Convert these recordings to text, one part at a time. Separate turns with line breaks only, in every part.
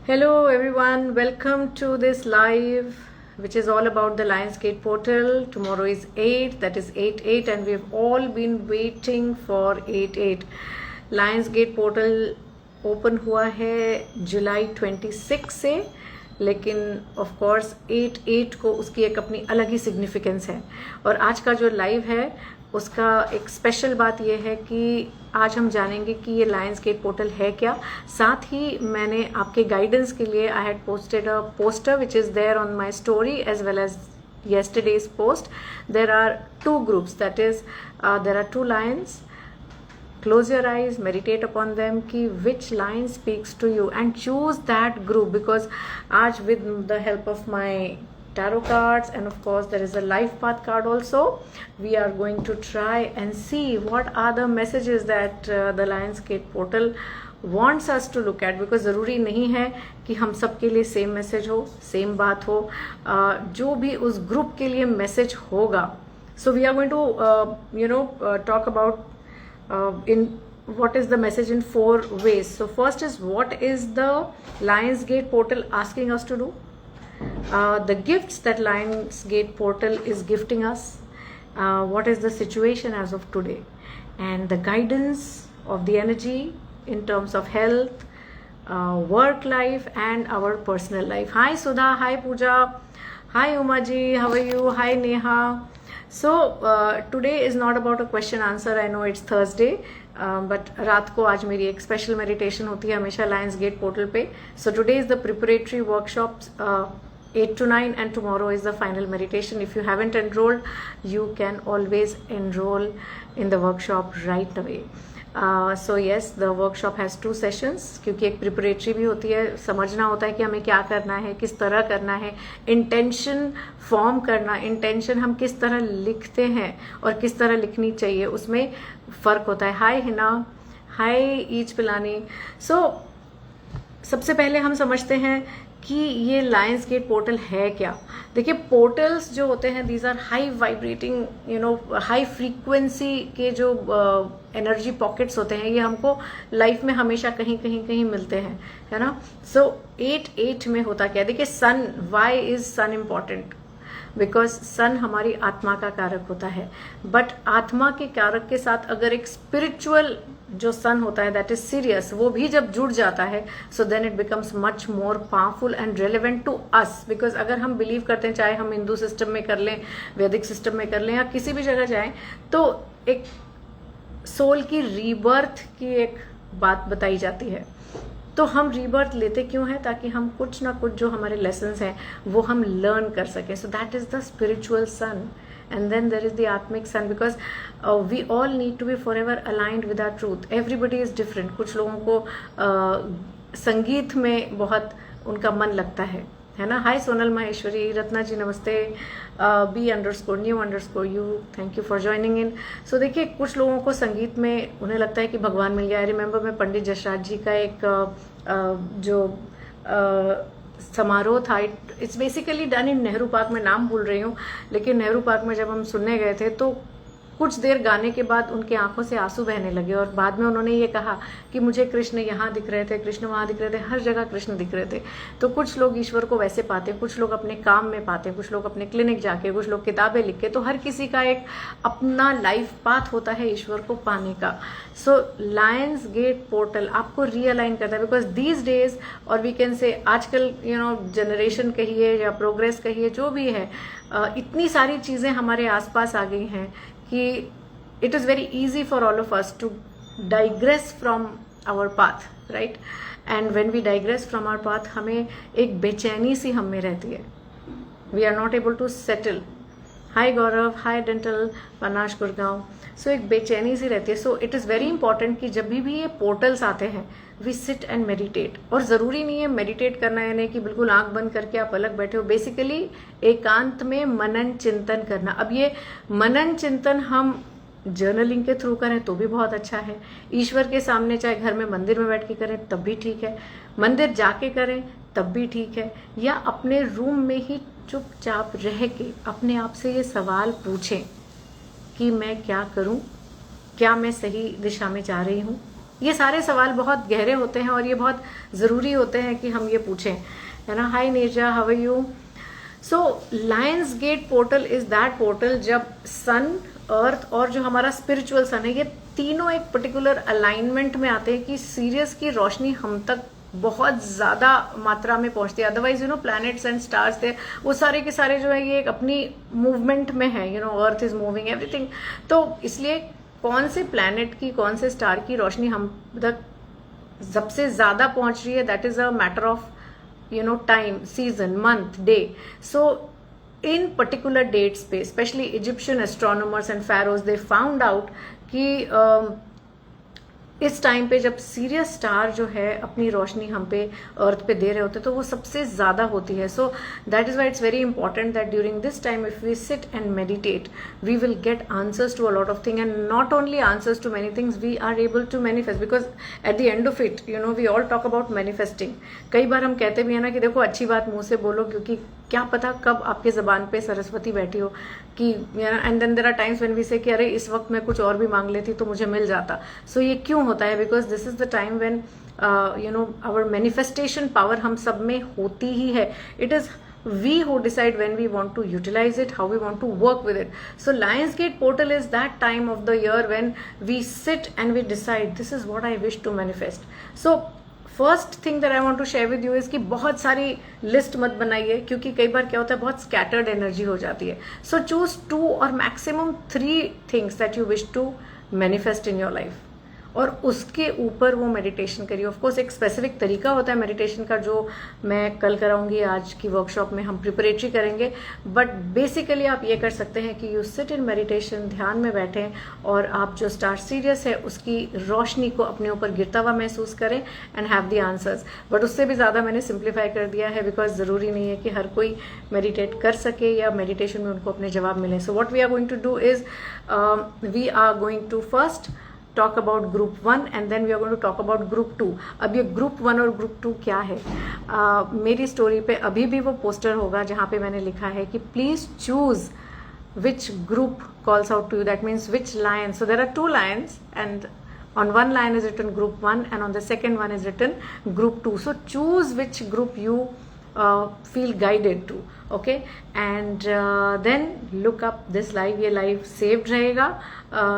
Hello everyone, welcome to this live which is all about the Lionsgate portal. Tomorrow is 8, that is 8/8, and we've all been waiting for 8/8. Lionsgate portal open हुआ है जुलाई 26 से, लेकिन of course 8/8 को उसकी एक अपनी अलग ही significance है। और आज का जो लाइव है उसका एक स्पेशल बात यह है कि आज हम जानेंगे कि ये लायंसगेट पोर्टल है क्या। साथ ही मैंने आपके गाइडेंस के लिए I had posted a poster which is there on my story as well as yesterday's post. There are two groups, that is there are two lions. Close your eyes, meditate upon them कि which lion speaks to you and choose that group, because आज with the help of my tarot cards and of course there is a life path card also, we are going to try and see what are the messages that the Lionsgate portal wants us to look at, because ज़रूरी नहीं है कि हम सबके लिए same message हो, same बात हो। जो भी उस ग्रुप के लिए मैसेज होगा, so we are going to talk about in what is the message in 4 ways. So first is, what is the Lionsgate portal asking us to do? The gifts that Lionsgate portal is gifting us. What is the situation as of today? And the guidance of the energy in terms of health, work life and our personal life. Hi Sudha, hi Pooja, hi Umaji, how are you? Hi Neha. So today is not about a question answer. I know it's Thursday, but रात को आज मेरी एक special meditation होती है हमेशा Lionsgate portal पे. So today is the preparatory workshops 8 to 9 and tomorrow is the final meditation. If you haven't enrolled, you can always enroll in the workshop right away. So yes, the workshop has 2 sessions, क्योंकि एक preparatory भी होती है, समझना होता है कि हमें क्या करना है, किस तरह करना है, इंटेंशन फॉर्म करना, इंटेंशन हम किस तरह लिखते हैं और किस तरह लिखनी चाहिए, उसमें फ़र्क होता है। हाय हिना, हाय ईच पिलानी। सो सबसे पहले हम समझते हैं कि ये लायंसगेट पोर्टल है क्या। देखिए, पोर्टल्स जो होते हैं, these are high vibrating high frequency के जो एनर्जी पॉकेट्स होते हैं, ये हमको लाइफ में हमेशा कहीं कहीं कहीं मिलते हैं, है ना। सो 8/8 में होता क्या है, देखिए sun, why is sun important, because sun हमारी आत्मा का कारक होता है। बट आत्मा के कारक के साथ अगर एक स्पिरिचुअल जो सन होता है, दैट इज सीरियस, वो भी जब जुड़ जाता है, so then it becomes much more powerful and relevant to us. Because अगर हम बिलीव करते हैं, चाहे हम हिंदू सिस्टम में कर लें, वैदिक सिस्टम में कर लें, या किसी भी जगह जाएं, तो एक सोल की रीबर्थ की एक बात बताई जाती है। तो हम रीबर्थ लेते क्यों हैं? ताकि हम कुछ ना कुछ जो हमारे लेसन्स हैं वो हम लर्न कर सकें। So that is the spiritual sun, and then there is the atmic sun, because we all need to be forever aligned with our truth. Everybody is different. कुछ लोगों को संगीत में बहुत उनका मन लगता है ना। हाय सोनल माहेश्वरी, रत्ना जी नमस्ते, B_new_you, thank you for joining in. So देखिए, कुछ लोगों को संगीत में उन्हें लगता है कि भगवान मिल गया। आई रिमेंबर मैं पंडित जसराज जी का एक जो समारोह था, it's basically done in Nehru park, में नाम भूल रही हूँ, लेकिन नेहरू पार्क में जब हम सुनने गए थे तो कुछ देर गाने के बाद उनके आंखों से आंसू बहने लगे, और बाद में उन्होंने ये कहा कि मुझे कृष्ण यहाँ दिख रहे थे, कृष्ण वहाँ दिख रहे थे, हर जगह कृष्ण दिख रहे थे। तो कुछ लोग ईश्वर को वैसे पाते, कुछ लोग अपने काम में पाते, कुछ लोग अपने क्लिनिक जाके, कुछ लोग किताबें लिख के। तो हर किसी का एक अपना लाइफ पाथ होता है ईश्वर को पाने का। सो लायंसगेट पोर्टल आपको रियलाइन करता है, बिकॉज दीज डेज, और वी कैन से आजकल जनरेशन कहिए या प्रोग्रेस कहिए, जो भी है, इतनी सारी चीज़ें हमारे आसपास आ गई हैं कि it is very easy for all of us to digress from our path, right? And when we digress from our path, हमें एक बेचैनी सी हम में रहती है। We are not able to settle. Hi Gaurav, hi dental panache Gurgaon. So एक बेचैनी सी रहती है। So it is very important कि जब भी ये पोर्टल्स आते हैं, वी सिट एंड मेडिटेट। और ज़रूरी नहीं है मेडिटेट करना, यानी कि बिल्कुल आंख बंद करके आप अलग बैठे हो। बेसिकली एकांत में मनन चिंतन करना। अब ये मनन चिंतन हम जर्नलिंग के थ्रू करें तो भी बहुत अच्छा है, ईश्वर के सामने, चाहे घर में मंदिर में बैठ के करें तब भी ठीक है, मंदिर जाके करें तब भी ठीक है, या अपने रूम में ही चुपचाप रह के अपने आप से ये सवाल पूछें कि मैं क्या करूं, क्या मैं सही दिशा में जा रही हूं, ये सारे सवाल बहुत गहरे होते हैं और ये बहुत ज़रूरी होते हैं कि हम ये पूछें, है ना। Hi Neeraja, how are you. So lions gate portal is that portal जब सन, अर्थ और जो हमारा स्पिरिचुअल सन है, ये तीनों एक पर्टिकुलर अलाइनमेंट में आते हैं कि सीरियस की रोशनी हम तक बहुत ज्यादा मात्रा में पहुंचती है। अदरवाइज प्लैनेट्स एंड स्टार्स थे, वो सारे के सारे जो है ये एक अपनी मूवमेंट में है, अर्थ इज मूविंग एवरीथिंग। तो इसलिए कौन से प्लैनेट की, कौन से स्टार की रोशनी हम तक सबसे ज्यादा पहुंच रही है, that is a matter of time, season, month, day. So in particular dates पे, especially Egyptian astronomers and pharaohs, they found out कि इस टाइम पे जब सीरियस स्टार जो है अपनी रोशनी हम पे अर्थ पे दे रहे होते तो वो सबसे ज्यादा होती है। So that is why it's very important that during this time if we sit and meditate we will get answers to a lot of thing, and not only answers to many things, we are able to manifest, because at the end of it we all talk about manifesting. कई बार हम कहते भी है ना कि देखो अच्छी बात मुंह से बोलो, क्योंकि क्या पता कब आपके जबान पे सरस्वती बैठी हो कि and then there are times when we say कि अरे इस वक्त मैं कुछ और भी मांग लेती तो मुझे मिल जाता। सो ये क्यों होता है? Because this is the time when our manifestation power हम सब में होती ही है। It is we who decide when we want to utilize it, how we want to work with it. So Lionsgate portal is that time of the year when we sit and we decide this is what I wish to manifest. So first thing that I want to share with you is कि बहुत सारी list मत बनाइए, क्योंकि कई बार क्या होता है बहुत स्कैटर्ड एनर्जी हो जाती है। सो चूज 2 और maximum 3 things that you wish to manifest in your life, और उसके ऊपर वो मेडिटेशन करिए। ऑफ कोर्स एक स्पेसिफिक तरीका होता है मेडिटेशन का जो मैं कल कराऊंगी, आज की वर्कशॉप में हम प्रिपरेटरी करेंगे, बट बेसिकली आप ये कर सकते हैं कि यू सिट इन मेडिटेशन, ध्यान में बैठें और आप जो स्टार सीरियस है उसकी रोशनी को अपने ऊपर गिरता हुआ महसूस करें and have the answers. But उससे भी ज़्यादा मैंने सिंप्लीफाई कर दिया है, बिकॉज ज़रूरी नहीं है कि हर कोई मेडिटेट कर सके या मेडिटेशन में उनको अपने जवाब मिले। So what we are going to do is we are going to first talk about group 1 and then we are going to talk about group 2. अब ये group 1 और group 2 क्या है? मेरी स्टोरी पे अभी भी वो पोस्टर होगा जहाँ पे मैंने लिखा है कि please choose which group calls out to you. That means which lion. So there are 2 lions and on one line is written group 1 and on the second one is written group 2. So choose which group you feel guided to. Okay, and then look up this live. ये live saved रहेगा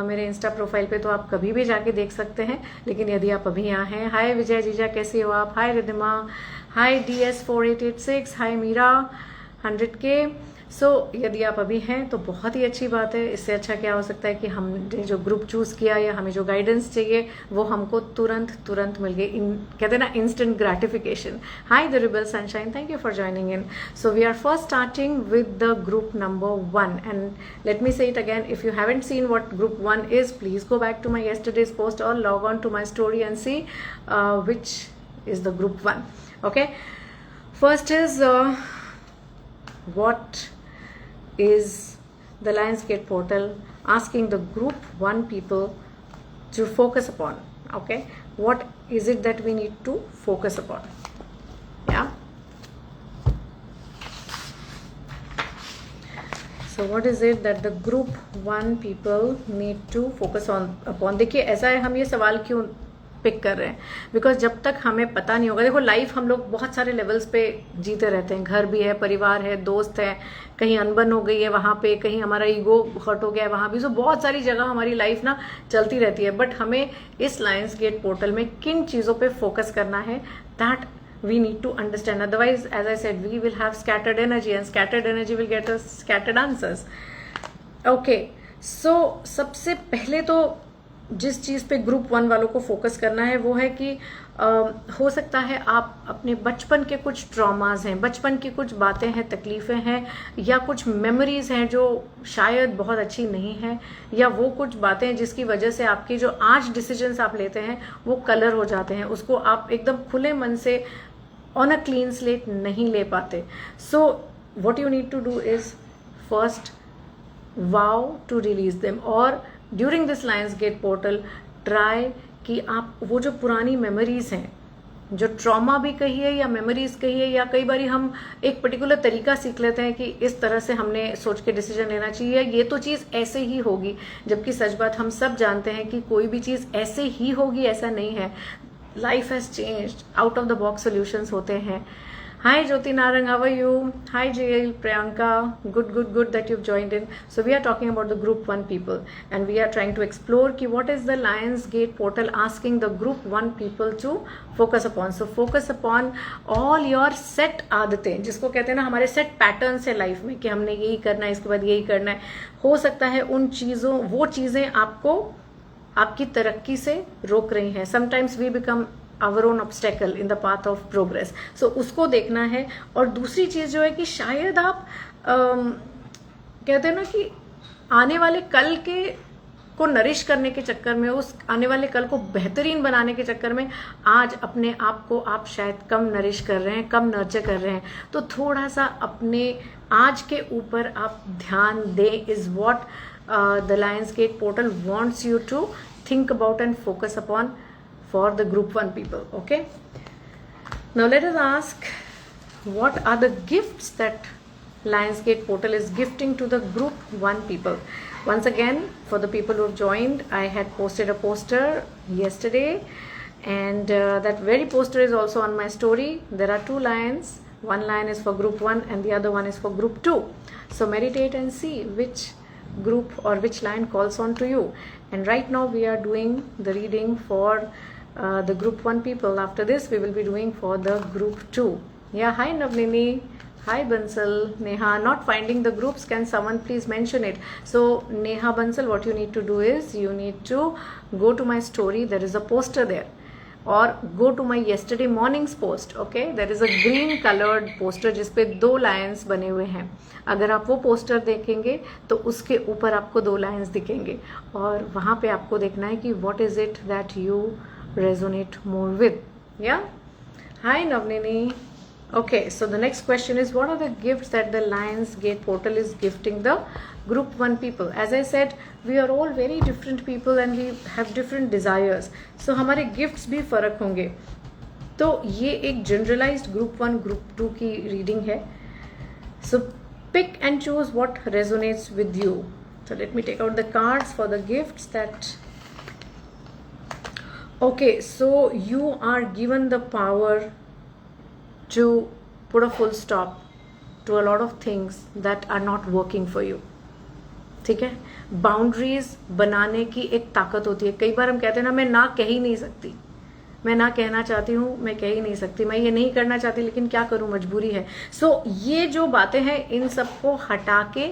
मेरे Insta profile पे, तो आप कभी भी जाके देख सकते हैं। लेकिन यदि आप अभी यहाँ हैं, हाय विजय जीजा कैसे हो आप, हाय रिधिमा, हाय DS4886, हाय मीरा 100K। सो यदि आप अभी हैं तो बहुत ही अच्छी बात है। इससे अच्छा क्या हो सकता है कि हमने जो ग्रुप चूज किया या हमें जो गाइडेंस चाहिए वो हमको तुरंत मिल गई। कहते हैं ना instant gratification. Hi the rebel sunshine, thank you for joining in. So we are first starting with the group number 1 and let me say it again, if you haven't seen what group 1 is, please go back to my yesterday's post और log on to my story and see which is the group 1. Okay, first is what is the Lionsgate portal asking the group 1 people to focus upon. Okay, what is it that we need to focus upon? Yeah, so what is it that the group 1 people need to focus on upon? देखिए ऐसा है, हम ये सवाल क्यों pick कर रहे हैं, बिकॉज जब तक हमें पता नहीं होगा, देखो लाइफ हम लोग बहुत सारे लेवल्स पे जीते रहते हैं, घर भी है, परिवार है, दोस्त है, कहीं अनबन हो गई है वहाँ पे, कहीं हमारा ईगो हर्ट हो गया है वहाँ भी। सो बहुत सारी जगह हमारी लाइफ ना चलती रहती है, बट हमें इस लायंसगेट पोर्टल में किन चीज़ों पे फोकस करना है, that we need to understand. Otherwise, as I said, we will have scattered energy and scattered energy will get us scattered answers. Okay, so सबसे पहले तो जिस चीज़ पे ग्रुप 1 वालों को फोकस करना है वो है कि हो सकता है आप अपने बचपन के कुछ ट्रॉमास हैं, बचपन की कुछ बातें हैं, तकलीफ़ें हैं, या कुछ मेमोरीज हैं जो शायद बहुत अच्छी नहीं है, या वो कुछ बातें हैं जिसकी वजह से आपकी जो आज डिसीजंस आप लेते हैं वो कलर हो जाते हैं, उसको आप एकदम खुले मन से ऑन अ क्लीन स्लेट नहीं ले पाते. So what you need to do is first vow to release them, और during this lionsgate portal try कि आप वो जो पुरानी मेमोरीज हैं जो ट्रॉमा भी कहिए या मेमोरीज कहिए, या कई बार हम एक पर्टिकुलर तरीका सीख लेते हैं कि इस तरह से हमने सोच के डिसीजन लेना चाहिए, ये तो चीज़ ऐसे ही होगी, जबकि सच बात हम सब जानते हैं कि कोई भी चीज़ ऐसे ही होगी ऐसा नहीं है. Life has changed, out of the box solutions होते हैं. Hi Jyoti Narang, how are you? Hi JL, Priyanka, good that you've joined in. So we are talking about the group 1 people, and we are trying to explore ki what is the Lionsgate portal asking the group 1 people to focus upon. So focus upon all your set आदतें, जिसको कहते हैं ना हमारे set patterns है life में, कि हमने यही करना है, इसके बाद यही करना है. हो सकता है उन चीज़ों, वो चीज़ें आपको आपकी तरक्की से रोक रही हैं. Sometimes we become our own obstacle in the path of progress. So उसको देखना है. और दूसरी चीज जो है कि शायद आप कहते हैं ना कि आने वाले कल के को नरिश करने के चक्कर में, उस आने वाले कल को बेहतरीन बनाने के चक्कर में आज अपने आप को आप शायद कम नरिश कर रहे हैं, कम नर्चर कर रहे हैं. तो थोड़ा सा अपने आज के ऊपर आप ध्यान दें, is what the Lionsgate portal wants you to think about and focus upon for the group 1 people. Okay, now let us ask, what are the gifts that Lionsgate portal is gifting to the group 1 people? Once again, for the people who have joined, I had posted a poster yesterday, and that very poster is also on my story. There are 2 lines. One line is for group 1 and the other one is for group 2. So meditate and see which group or which line calls on to you. And right now we are doing the reading for the group 1 people. After this we will be doing for the group 2. Yeah, hi Navnini, hi Bansal, Neha. Not finding the groups, can someone please mention it? So Neha, Bansal, what you need to do is you need to go to my story, there is a poster there, or go to my yesterday morning's post. Okay, there is a green colored poster जिसपे 2 lines बने हुए हैं. अगर आप वो poster देखेंगे तो उसके ऊपर आपको 2 लाइन्स दिखेंगे, और वहाँ पे आपको देखना है कि what is it that you resonate more with. Yeah, hi Navnini. Okay, so the next question is, what are the gifts that the Lionsgate portal is gifting the group 1 people? As I said, we are all very different people and we have different desires, so हमारे gifts भी फर्क होंगे. तो ये एक generalized group 1 group 2 की reading है. So pick and choose what resonates with you. So let me take out the cards for the gifts that. Okay, so you are given the power to put a full stop to a lot of things that are not working for you. ठीक है, boundaries बनाने की एक ताकत होती है. कई बार हम कहते हैं ना, मैं ना कह ही नहीं सकती, मैं ना कहना चाहती हूँ, मैं कह ही नहीं सकती, मैं ये नहीं करना चाहती लेकिन क्या करूँ, मजबूरी है. सो ये जो बातें हैं इन सबको हटा के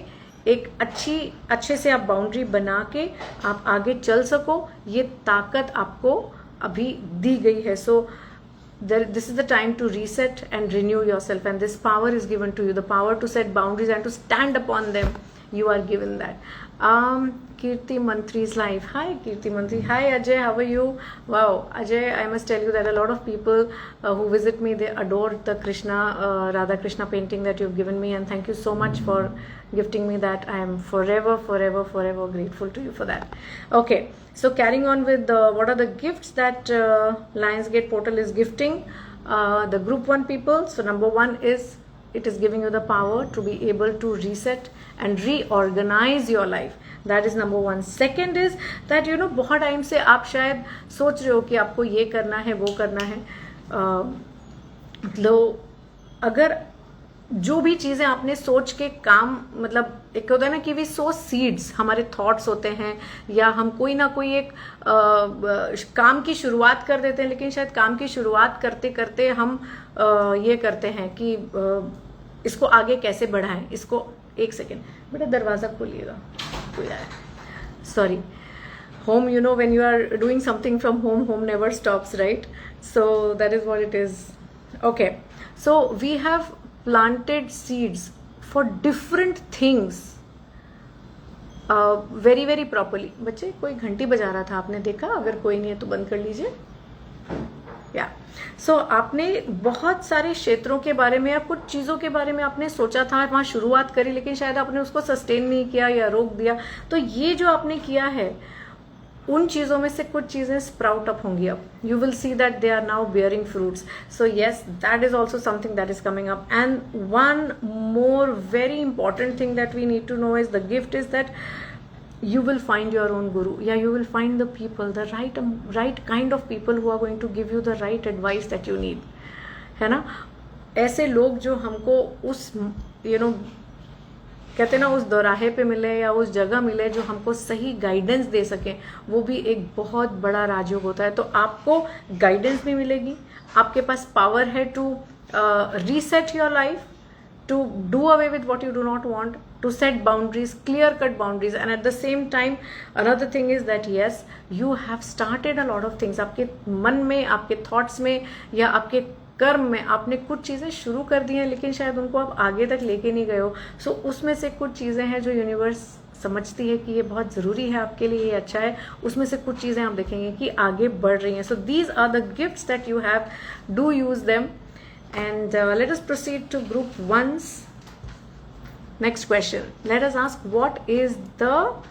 एक अच्छे से आप बाउंड्री बना के आप आगे चल सको, ये ताकत आपको अभी दी गई है. सो this is the time to reset and renew yourself, and this power is given to you, the power to set boundaries and to stand upon them. You are given that. Kirti Mantri's live. Hi Kirti Mantri. Hi Ajay, how are you? Wow, Ajay, I must tell you that a lot of people who visit me, they adore the Krishna, Radha Krishna painting that you've given me, and thank you so much for gifting me that. I am forever grateful to you for that. Okay, so carrying on with what are the gifts that Lionsgate portal is gifting the group 1 people. So number 1 is, it is giving you the power to be able to reset and reorganize your life. That is number 1. Second is that बहुत time से आप शायद सोच रहे हो कि आपको ये करना है, वो करना है. मतलब अगर जो भी चीजें आपने सोच के काम, मतलब एक होता है ना कि वी सो सीड्स, हमारे थॉट्स होते हैं, या हम कोई ना कोई एक काम की शुरुआत कर देते हैं, लेकिन शायद काम की शुरुआत करते करते हम ये करते हैं कि इसको आगे कैसे बढ़ाएं. इसको एक सेकेंड बेटा, दरवाजा खोलिएगा, कोई आया. Sorry. Home, when you are doing something from home never stops, right? So that is what it is. Okay, so we have planted seeds for different things very properly. बच्चे कोई घंटी बजा रहा था, आपने देखा? अगर कोई नहीं है तो बंद कर लीजिए. या सो आपने बहुत सारे क्षेत्रों के बारे में या कुछ चीज़ों के बारे में आपने सोचा था, वहाँ शुरुआत करी, लेकिन शायद आपने उसको सस्टेन नहीं किया या रोक दिया. तो ये जो आपने किया है उन चीज़ों में से कुछ चीज़ें स्प्राउट अप होंगी अब. You will see that they are now bearing fruits. So yes, that is also something that is coming up. And one more very important thing that we need to know is the gift is that you will find your own guru. Yeah, you will find the people, the right kind of people who are going to give you the right advice that you need. है ना, ऐसे लोग जो हमको उस कहते ना उस दोराहे पे मिले या उस जगह मिले जो हमको सही गाइडेंस दे सके, वो भी एक बहुत बड़ा राजयोग होता है. तो आपको गाइडेंस भी मिलेगी, आपके पास पावर है to reset your life, to do away with what you do not want, to set boundaries, clear cut boundaries. And at the same time another thing is that yes, you have started a lot of things. आपके मन में, आपके thoughts में या आपके कर्म में आपने कुछ चीज़ें शुरू कर दी हैं, लेकिन शायद उनको आप आगे तक लेके नहीं गए हो. सो उसमें से कुछ चीज़ें हैं जो यूनिवर्स समझती है कि ये बहुत ज़रूरी है आपके लिए, ये अच्छा है. उसमें से कुछ चीज़ें आप देखेंगे कि आगे बढ़ रही हैं. So these are the gifts that you have. Do use them. And let us proceed to group 1's next question. Let us ask what is the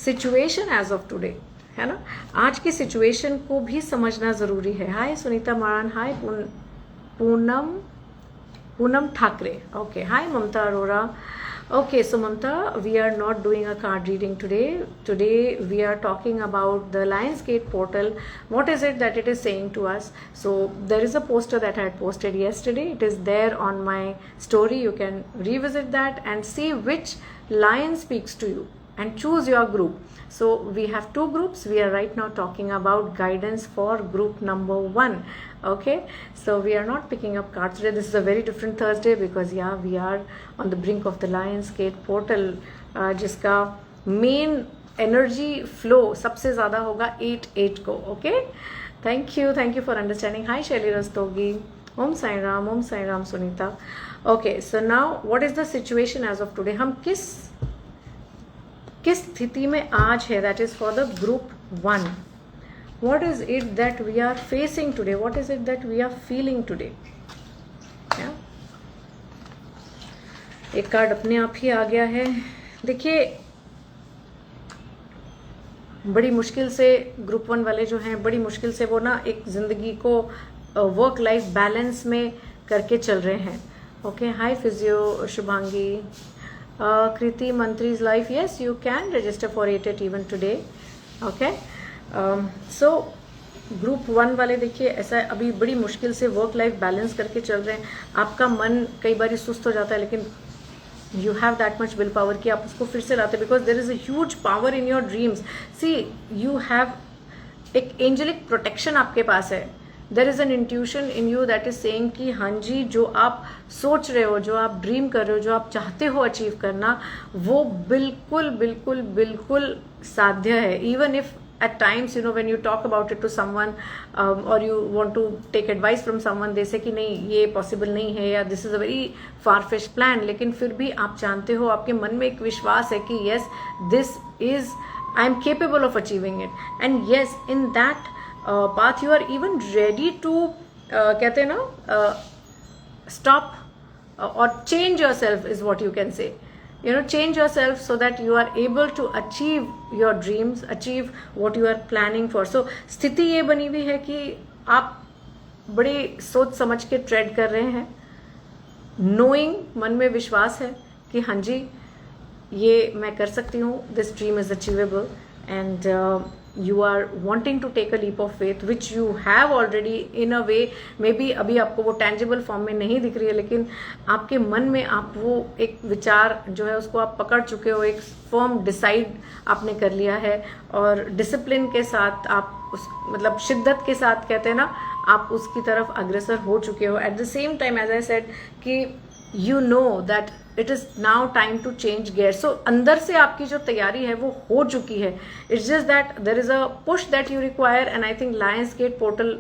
situation as of today. है ना, आज की सिचुएशन को भी समझना ज़रूरी है. हाय सुनीता मारान, हाय Poonam Thackeray. Okay, hi Mamta Arora. Okay, so Mamta, we are not doing a card reading today. Today we are talking about the Lionsgate portal. What is it that it is saying to us? So there is a poster that I had posted yesterday. It is there on my story. You can revisit that and see which lion speaks to you and choose your group. So we have two groups. We are right now talking about guidance for group number 1. Okay, so we are not picking up cards today. This is a very different Thursday because yeah, we are on the brink of the Lionsgate portal, जिसका main energy flow सबसे ज़्यादा होगा 8/8 को. Okay, thank you for understanding. Hi Shelly Rastogi. Om Sai Ram Sunita. Okay, so now what is the situation as of today? हम किस स्थिति में आज है? That is for the group 1. What is it that we are facing today? What is it that we are feeling today? एक card अपने आप ही आ गया है. देखिए, बड़ी मुश्किल से ग्रुप 1 वाले जो हैं, बड़ी मुश्किल से वो ना एक जिंदगी को वर्क लाइफ बैलेंस में करके चल रहे हैं. Okay, hi physio Shubhangi. Kriti Mantri's life, yes, you can register for 8/8 even today. Okay, so group 1 वाले देखिए, ऐसा अभी बड़ी मुश्किल से वर्क लाइफ बैलेंस करके चल रहे हैं. आपका मन कई बार सुस्त हो जाता है, लेकिन you have that much will power कि आप उसको फिर से लाते, because there is a huge power in your dreams. See, you have एक एंजेलिक प्रोटेक्शन आपके पास है. There is an intuition in you that is saying कि हाँ जी, जो आप सोच रहे हो, जो आप ड्रीम कर रहे हो, जो आप चाहते हो अचीव करना, वो बिल्कुल बिल्कुल बिल्कुल साध्य है. Even if at times, you know, when you talk about it to someone or you want to take advice from someone, they say कि नहीं, ये possible नहीं है, या this is a very far-fetched plan. लेकिन फिर भी आप जानते हो, आपके मन में एक विश्वास है कि yes, this is, I am capable of achieving it. And yes, in that path you are even ready to कहते हैं ना, stop or change yourself is what you can say. You know, change yourself so that you are able to achieve your dreams, achieve what you are planning for. So स्थिति ये बनी हुई है कि आप बड़े सोच समझ के ट्रेड कर रहे हैं, knowing, मन में विश्वास है कि हाँ जी, ये मैं कर सकती हूँ, this dream is achievable, and you are wanting to take a leap of faith which you have already in a way. maybe अभी आपको वो tangible form में नहीं दिख रही है, लेकिन आपके मन में आप वो एक विचार जो है उसको आप पकड़ चुके हो, एक firm decide आपने कर लिया है, और डिसिप्लिन के साथ आप उस मतलब शिद्दत के साथ कहते हैं ना, आप उसकी तरफ अग्रसर हो चुके हो. At the same time as I said कि you know that it is now time to change gear. So अंदर से आपकी जो तैयारी है वो हो चुकी है. It's just that there is a push that you require, and I think Lionsgate portal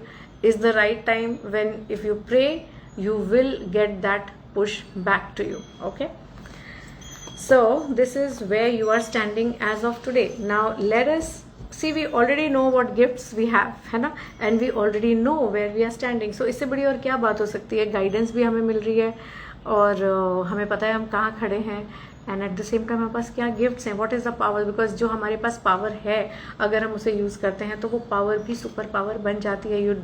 is the right time when if you pray, you will get that push back to you. Okay, so this is where you are standing as of today. Now let us see, we already know what gifts we have, है ना, and we already know where we are standing. So इससे बड़ी और क्या बात हो सकती है? गाइडेंस भी हमें मिल रही है, और हमें पता है हम कहाँ खड़े हैं, and at the same time हमारे पास क्या गिफ्ट्स हैं, what is the power, because जो हमारे पास पावर है अगर हम उसे यूज़ करते हैं तो वो पावर भी सुपर पावर बन जाती है. You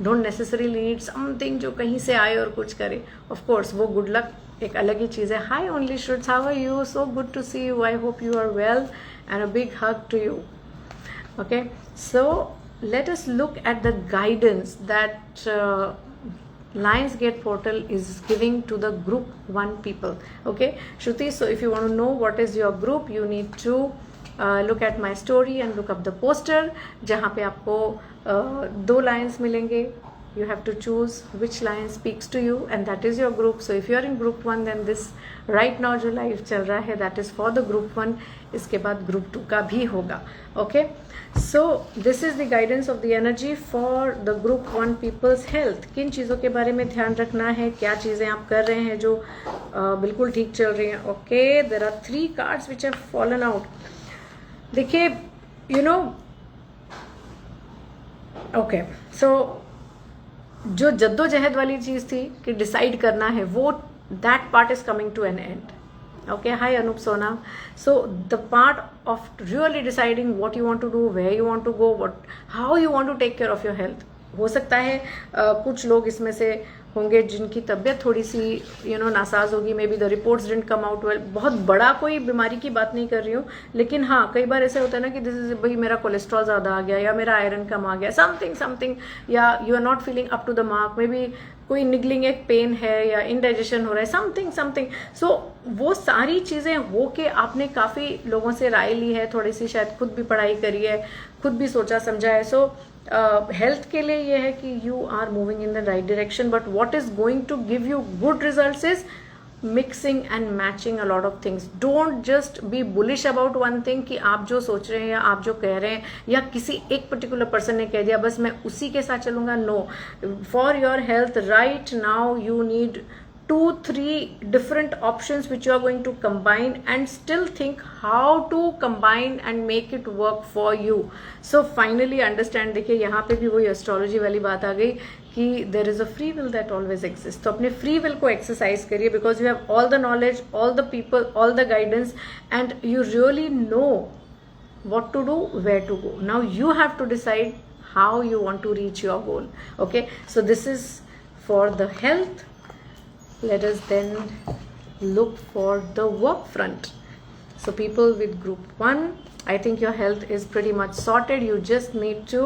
don't necessarily need something जो कहीं से आए और कुछ करे. ऑफ कोर्स वो गुड लक एक अलग ही चीज़ है. हाई ओनली शुड्स, how are you, so good to see you, I hope you are well and a big hug to you. Okay, so let us look at the guidance that Lionsgate portal is giving to the group 1 people. Okay, Shruti, so if you want to know what is your group, you need to look at my story and look up the poster जहाँ पे आपको 2 lines मिलेंगे. You have to choose which line speaks to you and that is your group. So if you are in group 1, then this right now जो live चल रहा है that is for the group 1. इसके बाद group 2 का भी होगा. Okay, so this is the guidance of the energy for the group 1 people's health. किन चीज़ों के बारे में ध्यान रखना है, क्या चीज़ें आप कर रहे हैं जो बिल्कुल ठीक चल रही हैं. Okay, there are 3 cards which have fallen out. देखिए, you know, okay, so जो जद्दोजहद वाली चीज़ थी कि डिसाइड करना है, वो that part is coming to an end. Okay, hi Anoop Sona. So the part of really deciding what you want to do, where you want to go, what how you want to take care of your health. हो सकता है कुछ लोग इसमें से होंगे जिनकी तबीयत थोड़ी सी नासाज होगी, may be the reports didn't come out well. बहुत बड़ा कोई बीमारी की बात नहीं कर रही हूँ, लेकिन हाँ कई बार ऐसा होता है ना कि दिस इज भाई मेरा कोलेस्ट्रॉल ज़्यादा आ गया या मेरा आयरन कम आ गया, समथिंग, या you are not feeling up to the mark, maybe कोई निगलिंग एक पेन है या इनडाइजेशन हो रहा है, समथिंग. सो वो सारी चीज़ें हो के आपने काफ़ी लोगों से राय ली है, थोड़ी सी शायद खुद भी पढ़ाई करी है, खुद भी सोचा समझा है. सो हेल्थ के लिए ये है कि you are moving in the right direction, but what is going to give you good results is mixing and matching a lot of things. Don't just be bullish about one thing कि आप जो सोच रहे हैं या आप जो कह रहे हैं या किसी एक पर्टिकुलर पर्सन ने कह दिया बस मैं उसी के साथ चलूंगा. No, for your health right now you need 2-3 different options which you are going to combine and still think how to combine and make it work for you. So finally understand, देखिए यहाँ पे भी वही astrology वाली बात आ गई कि there is a free will that always exists. तो अपने free will को exercise करिए because you have all the knowledge, all the people, all the guidance and you really know what to do, where to go. Now you have to decide how you want to reach your goal. Okay, so this is for the health. Let us then look for the work front. So people with group 1, I think your health is pretty much sorted. You just need to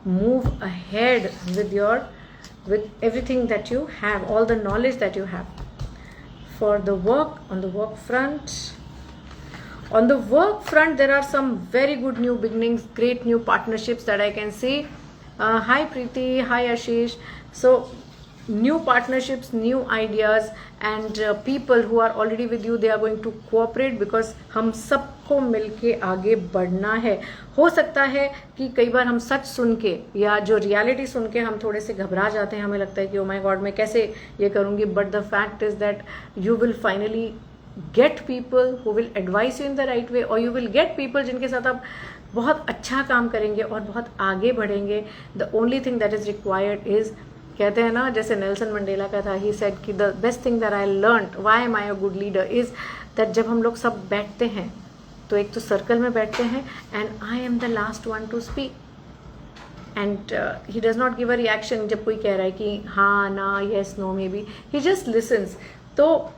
move ahead with everything that you have, all the knowledge that you have. For the work, on the work front, there are some very good new beginnings, great new partnerships that I can see. Hi Preeti, hi Ashish. So new partnerships, new ideas and people who are already with you, they are going to cooperate because हम सबको मिलके आगे बढ़ना है. हो सकता है कि कई बार हम सच सुन के या जो रियलिटी सुन के हम थोड़े से घबरा जाते हैं, हमें लगता है कि ओ माय गॉड मैं कैसे ये करूँगी, but the fact is that you will finally get people who will advice you in the right way, और यू विल गेट पीपल जिनके साथ आप बहुत अच्छा काम करेंगे और बहुत आगे बढ़ेंगे. The only thing that is required is, कहते हैं ना जैसे नेल्सन मंडेला का था, ही सेड कि the best thing that I learned why am I a good leader is that जब हम लोग सब बैठते हैं तो एक तो सर्कल में बैठते हैं and I am the last one to speak and he does not give a reaction जब कोई कह रहा है कि हाँ ना yes no maybe, he just listens. तो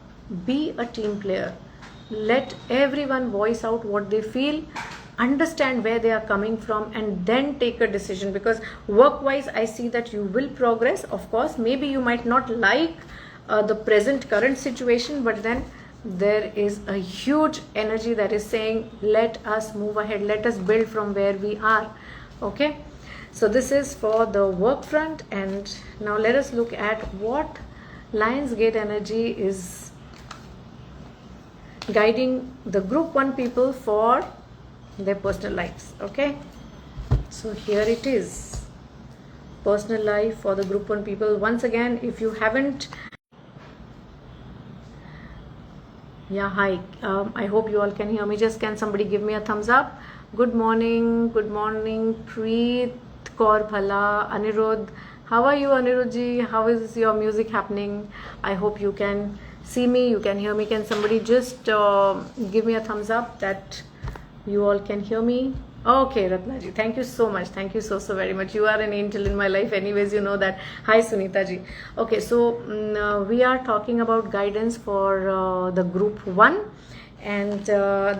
be a team player, let everyone voice out what they feel, understand where they are coming from and then take a decision, because work wise I see that you will progress. Of course maybe you might not like the present current situation, but then there is a huge energy that is saying let us move ahead, let us build from where we are. Okay, so this is for the work front. And now let us look at what Lionsgate energy is guiding the group 1 people for their personal lives. Okay, so here it is, personal life for the group 1 people. Once again, if you haven't, yeah, hi, I hope you all can hear me. Just can somebody give me a thumbs up? Good morning Preet Kaur Bhala, Anirudh, how are you Anirudh ji, how is your music happening? I hope you can see me, you can hear me. Can somebody just give me a thumbs up that you all can hear me? Okay, Ratna ji, thank you so much. Thank you so very much. You are an angel in my life anyways, you know that. Hi Sunita ji. Okay, so we are talking about guidance for the group 1 and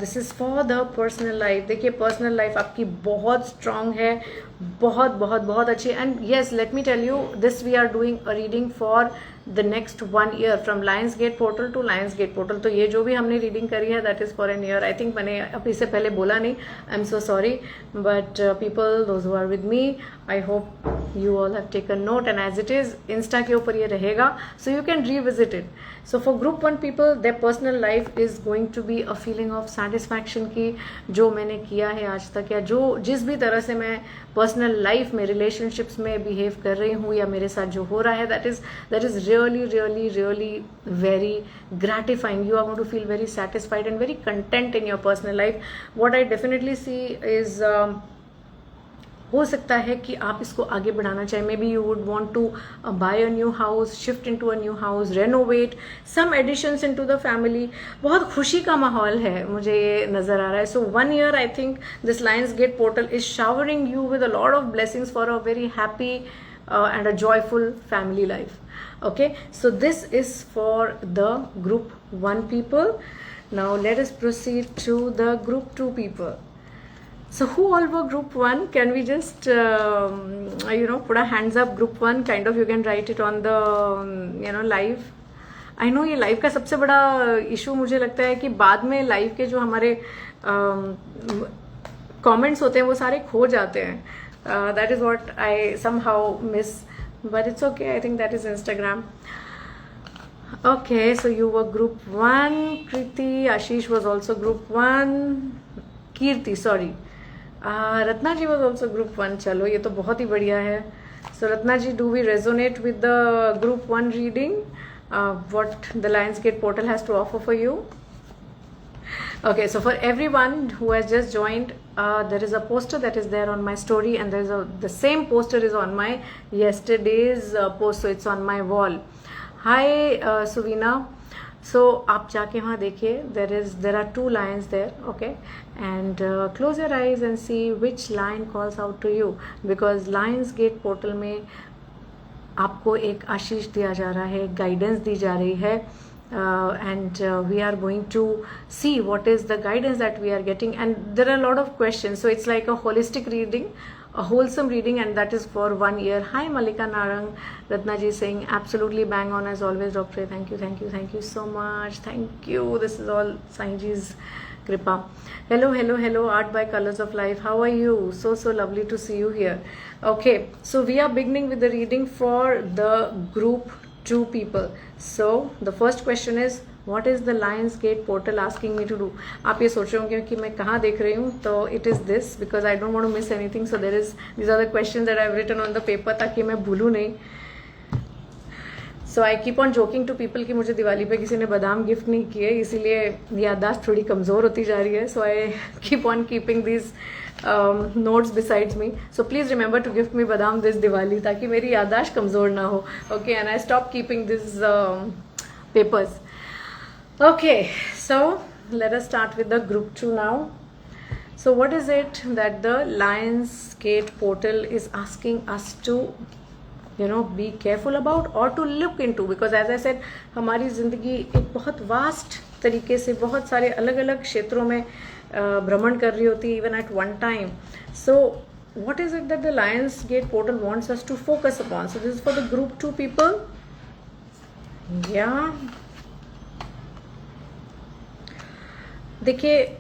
this is for the personal life. देखिए personal life आपकी बहुत strong है, बहुत बहुत बहुत अच्छी. And yes, let me tell you this, we are doing a reading for the next 1 year from lions gate portal to lions gate portal. तो ये जो भी हमने रीडिंग करी है that is for an year. I think मैंने अब इससे पहले बोला नहीं, I am so sorry, but people those who are with me, I hope you all have taken note. And as it is, insta के ऊपर ये रहेगा, so you can revisit it. So for group 1 people, their personal life is going to be a feeling of satisfaction की जो मैंने किया है आज तक, या जो जिस भी तरह से मैं पर्सनल लाइफ में रिलेशनशिप्स में बिहेव कर रही हूँ या मेरे साथ जो हो रहा है, that is really very gratifying. You are going to feel very satisfied and very content in your personal life. What I definitely see is हो सकता है कि आप इसको आगे बढ़ाना चाहें. Maybe you would want to buy a new house, shift in to a new house, renovate, some additions in to the family. बहुत खुशी का माहौल है, मुझे ये नजर आ रहा है. सो 1 year I think this lions gate portal is showering you with a lot of blessings for a very happy and a joyful family life. Okay, so this is for the group 1 people. Now let us proceed to the group 2 people. So who all were group 1? Can we just put our hands up, group 1, kind of you can write it on the live. I know ये live का सबसे बड़ा issue मुझे लगता है कि बाद में लाइव के जो हमारे कमेंट्स होते हैं वो सारे खो जाते हैं. That is what I somehow miss, but it's okay. I think that is Instagram. Okay, so you were group 1. Kriti, Ashish was also group 1. Kirti, sorry. Ratna ji was also group 1. चलो ये तो बहुत ही बढ़िया है. So Ratna ji, do we resonate with the group 1 reading what the lions gate portal has to offer for you? Okay, so for everyone who has just joined, there is a poster that is there on my story, and the same poster is on my yesterday's post, so it's on my wall. Hi Suvina. So आप जाके वहाँ देखिए, there are 2 lions there, okay, and close your eyes and see which lion calls out to you, because Lions Gate portal में आपको एक आशीष दिया जा रहा है, गाइडेंस दी जा रही है, and we are going to see what is the guidance that we are getting, and there are a lot of questions, so it's like a holistic reading, a wholesome reading, and that is for 1 year. Hi Malika Narang. Ratna ji saying absolutely bang on as always, Doctor. Thank you so much. Thank you. This is all Sai ji's kripa. Hello, Art by Colors of Life. How are you? So lovely to see you here. Okay, so we are beginning with the reading for the group 2 people. So the first question is, what is the Lions Gate portal asking me to do? आप ये सोच रहे होंगे कि मैं कहाँ देख रही हूँ, तो it is this, because I don't want to miss anything. So these are the questions that I have written on the paper ताकि मैं भूलूँ नहीं. So I keep on joking to people कि मुझे दिवाली पे किसी ने बादाम गिफ्ट नहीं किए, इसीलिए याददाश्त थोड़ी कमज़ोर होती जा रही है. So I keep on keeping these notes besides me. So please remember to gift me badam this Diwali ताकि मेरी याददाश्त कमज़ोर ना हो. Okay, and I stop keeping these papers. Okay, so let us start with the group 2 now. So what is it that the Lions Gate portal is asking us to be careful about or to look into? Because as I said, हमारी ज़िंदगी एक बहुत vast तरीके से बहुत सारे अलग अलग क्षेत्रों में भ्रमण कर रही होती है, even at one time. So what is it that the Lions Gate portal wants us to focus upon? So this is for the group 2 people. Yeah. देखिए,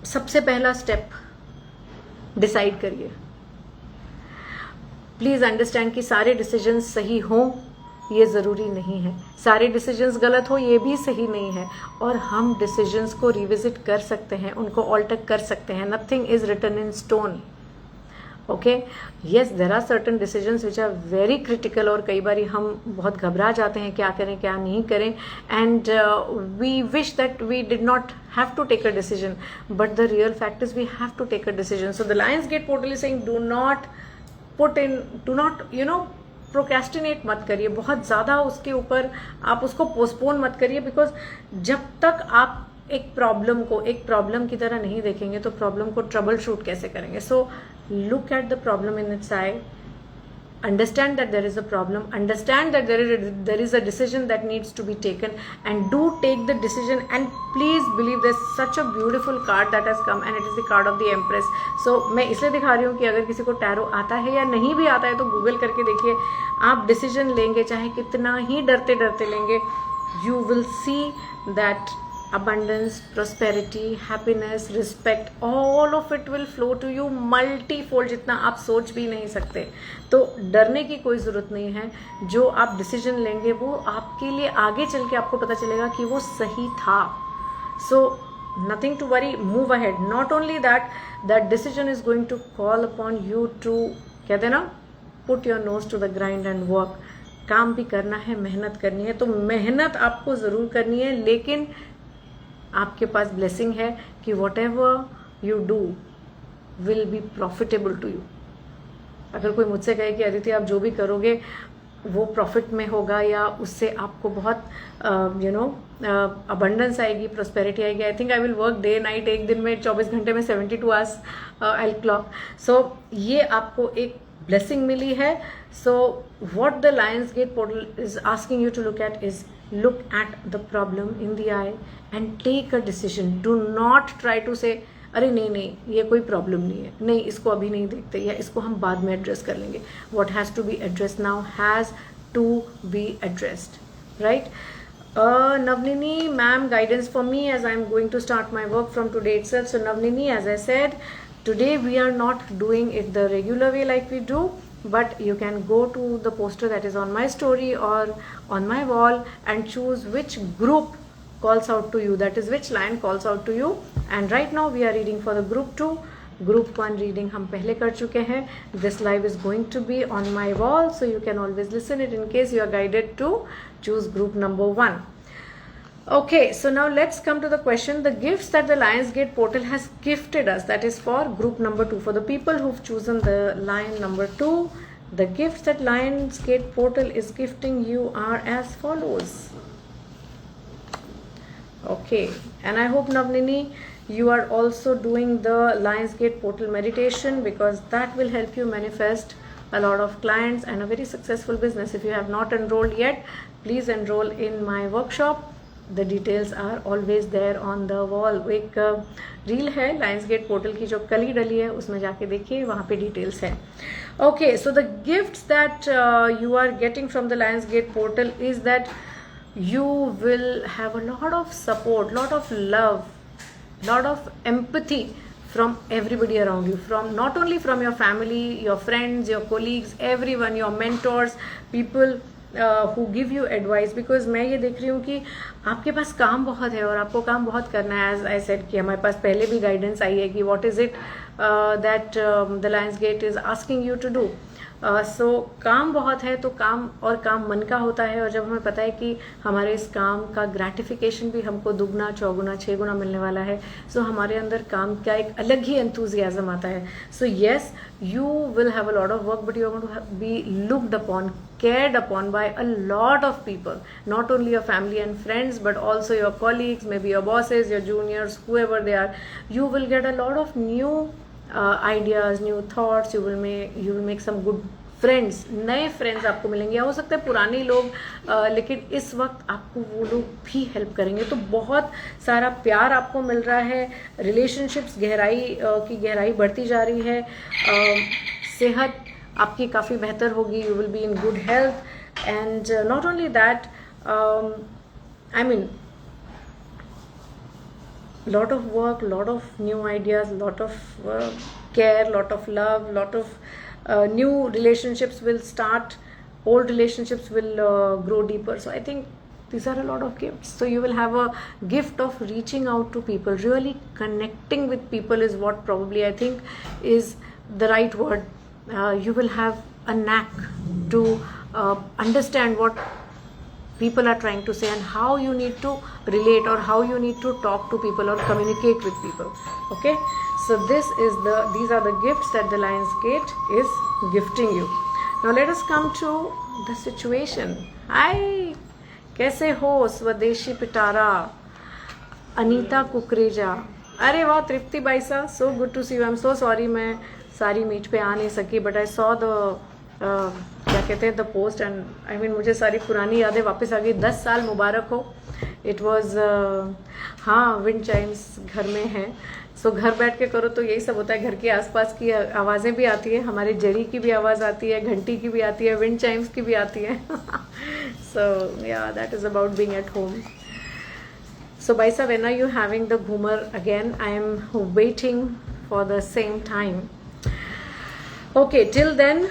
सबसे पहला स्टेप डिसाइड करिए. प्लीज़ अंडरस्टैंड कि सारे डिसीजंस सही हों ये ज़रूरी नहीं है, सारे डिसीजंस गलत हो ये भी सही नहीं है, और हम डिसीजंस को रिविजिट कर सकते हैं, उनको ऑल्टर कर सकते हैं. Nothing is written in stone. Okay, yes, there are certain decisions which are very critical, और कई बार हम बहुत घबरा जाते हैं क्या करें क्या नहीं करें, and we wish that we did not have to take a decision, but the real fact is we have to take a decision. So the Lions Gate portal is saying do not procrastinate मत करिए, बहुत ज़्यादा उसके ऊपर आप उसको postpone मत करिए, बिकॉज जब तक आप एक प्रॉब्लम को एक प्रॉब्लम की तरह नहीं देखेंगे तो प्रॉब्लम को ट्रबल शूट कैसे करेंगे. So look at the problem in it's I, understand that there is a problem, understand that there is a decision that needs to be taken, and do take the decision. And please believe, there's such a beautiful card that has come and it is the card of the Empress. So मैं इसलिए दिखा रही हूँ कि अगर किसी को tarot आता है या नहीं भी आता है तो गूगल करके देखिए, आप डिसीजन लेंगे चाहे कितना ही डरते डरते लेंगे, you will see that abundance, prosperity, happiness, respect, all of it will flow to you multifold, जितना आप सोच भी नहीं सकते. तो डरने की कोई ज़रूरत नहीं है. जो आप डिसीजन लेंगे वो आपके लिए आगे चल के आपको पता चलेगा कि वो सही था. So nothing to worry, move ahead. Not only that, that decision is going to call upon you to, कहते हैं ना, put your nose to the grind and work. काम भी करना है, मेहनत करनी है, तो मेहनत आपको ज़रूर करनी है, लेकिन आपके पास ब्लेसिंग है कि whatever you do will be profitable to you. अगर कोई मुझसे कहे कि अदिति आप जो भी करोगे वो प्रॉफिट में होगा या उससे आपको बहुत अबंडेंस आएगी, प्रॉस्पेरिटी आएगी, I think I will work day night, एक दिन में 24 घंटे में 72 आवर्स आई क्लॉक. सो ये आपको एक blessing मिली है. So what the Lionsgate portal is asking you to look at is, look at the problem in the eye and take a decision. Do not try to say अरे नहीं नहीं ये कोई problem नहीं है, नहीं इसको अभी नहीं देखते, या इसको हम बाद में एड्रेस कर लेंगे. What has to be addressed now has to be addressed, right? Navnini ma'am, guidance for me as I am going to start my work from today itself. So Navnini, as I said, today we are not doing it the regular way like we do, but you can go to the poster that is on my story or on my wall and choose which group calls out to you, that is which line calls out to you. And right now we are reading for the group 2. Group 1 reading हम पहले कर चुके हैं. This live is going to be on my wall, so you can always listen it in case you are guided to choose group number 1. Okay, so now let's come to the question. The gifts that the Lionsgate portal has gifted us, that is for group number 2. For the people who've chosen the line number 2, the gifts that Lionsgate portal is gifting you are as follows. Okay, and I hope Navnini, you are also doing the Lionsgate portal meditation, because that will help you manifest a lot of clients and a very successful business. If you have not enrolled yet, please enroll in my workshop. The details are always there on the wall. एक reel है Lionsgate portal की जो कल ही डली है, उसमें जाके देखिए, वहाँ पे डिटेल्स है. Okay, so the gifts that you are getting from the Lionsgate portal is that you will have a lot of support, lot of love, lot of empathy from everybody around you, from not only from your family, your friends, your colleagues, everyone, your mentors, people who give you advice. Because मैं ये देख रही हूँ कि आपके पास काम बहुत है और आपको काम बहुत करना है. As I said कि हमारे पास पहले भी गाइडेंस आई है कि what is it that the Lionsgate is asking you to do. सो काम बहुत है, तो काम और काम मन का होता है, और जब हमें पता है कि हमारे इस काम का ग्रेटिफिकेशन भी हमको दुगना, चौगुना, 6 गुना मिलने वाला है, सो हमारे अंदर काम का एक अलग ही एंथुजियाज्म आता है. So yes, you will have a lot of work, but you are going to be looked upon, cared upon by a lot of people, not only your family and friends, but also your colleagues, maybe your bosses, your juniors, whoever they are. You will get a lot of new ideas, new thoughts. You will make some good friends, नए friends आपको मिलेंगे, हो सकता है पुराने लोग, लेकिन इस वक्त आपको वो लोग भी हेल्प करेंगे. तो बहुत सारा प्यार आपको मिल रहा है, रिलेशनशिप्स की गहराई बढ़ती जा रही है, सेहत आपकी काफ़ी बेहतर होगी, you will be in good health. And not only that, I mean lot of work, lot of new ideas, lot of care, lot of love, lot of new relationships will start, old relationships will grow deeper. So I think these are a lot of gifts. So you will have a gift of reaching out to people, really connecting with people is what probably I think is the right word. You will have a knack to understand what people are trying to say and how you need to relate or how you need to talk to people or communicate with people. Okay, so these are the gifts that the Lionsgate is gifting you. Now let us come to the situation. Hi, कैसे हो स्वदेशी पिटारा, अनीता कुकरेजा. अरे वाह Tripti Baisa, so good to see you. I am so sorry मैं सारी meet पे आ नहीं सकी, बट आई सॉ द क्या कहते हैं the post, and I mean मुझे सारी पुरानी यादें वापस आ गई. 10 साल मुबारक हो. इट वॉज हाँ, विंड चाइम्स घर में है, सो घर बैठ के करो तो यही सब होता है. घर के आसपास की आवाज़ें भी आती है, हमारे जरी की भी आवाज़ आती है, घंटी की भी आती है, विंड चाइम्स की भी आती है. सो या that is about being at home. So Baisa, when are you having the Ghumar again? I am waiting for the same time. Okay, till then,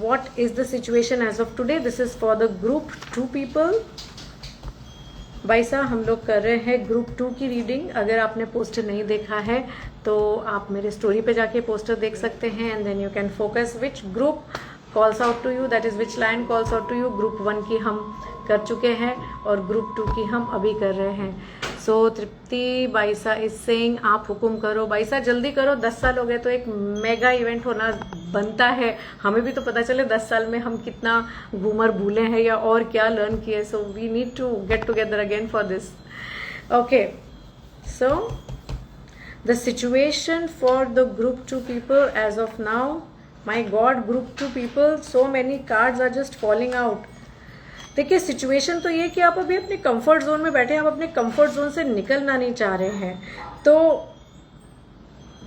what is the situation as of today? This is for the group 2 people. Baisa, हम लोग कर रहे हैं group 2 की reading. अगर आपने poster नहीं देखा है तो आप मेरे स्टोरी पे जाके पोस्टर देख सकते हैं, and then you can focus which group calls out to you, that is which line calls out to you. Group 1 की हम कर चुके हैं और ग्रुप 2 की हम अभी कर रहे हैं. सो तृप्ति बाइसा इज सेइंग आप हुकुम करो. बाइसा जल्दी करो, 10 साल हो गए तो एक मेगा इवेंट होना बनता है. हमें भी तो पता चले 10 साल में हम कितना घूमर भूले हैं या और क्या लर्न किए. So we need to get together again for this. Okay, so the situation for the group 2 people as of now. My god, group 2 people, so many cards are just falling out. देखिए, situation तो ये कि आप अभी अपने comfort zone में बैठे हैं, आप अपने कंफर्ट जोन से निकलना नहीं चाह रहे हैं. तो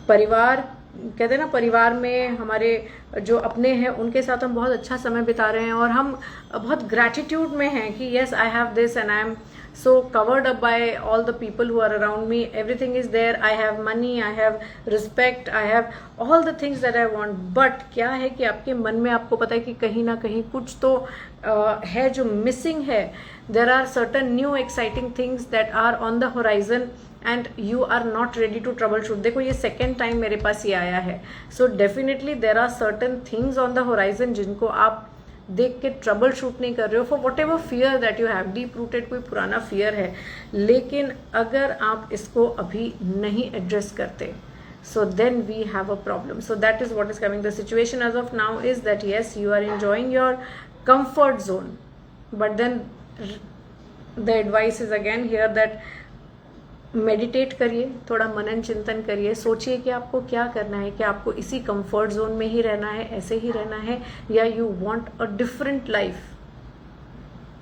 परिवार, कहते हैं ना, परिवार में हमारे जो अपने हैं उनके साथ हम बहुत अच्छा समय बिता रहे हैं और हम बहुत ग्रैटिट्यूड में हैं कि yes I have this and I M so covered up by all the people who are around me. Everything is there. I have money, I have respect, I have all the things that I want. But क्या है कि आपके मन में आपको पता है कि कहीं ना कहीं कुछ तो है जो मिसिंग है. There are certain new exciting things that are on the horizon and you are not ready to troubleshoot. देखो, ये second time मेरे पास ये आया है. So definitely there are certain things on the horizon जिनको आप देख के ट्रबल शूट नहीं कर रहे हो for what ever fear that you have. Deep rooted कोई पुराना फियर है, लेकिन अगर आप इसको अभी नहीं एड्रेस करते, so then we have a problem. So that is what is coming. The situation as of now is that yes, you are enjoying your comfort zone, but then the advice is again here that meditate करिए, थोड़ा मनन चिंतन करिए, सोचिए कि आपको क्या करना है. कि आपको इसी कंफर्ट जोन में ही रहना है, ऐसे ही रहना है, या you want a different life.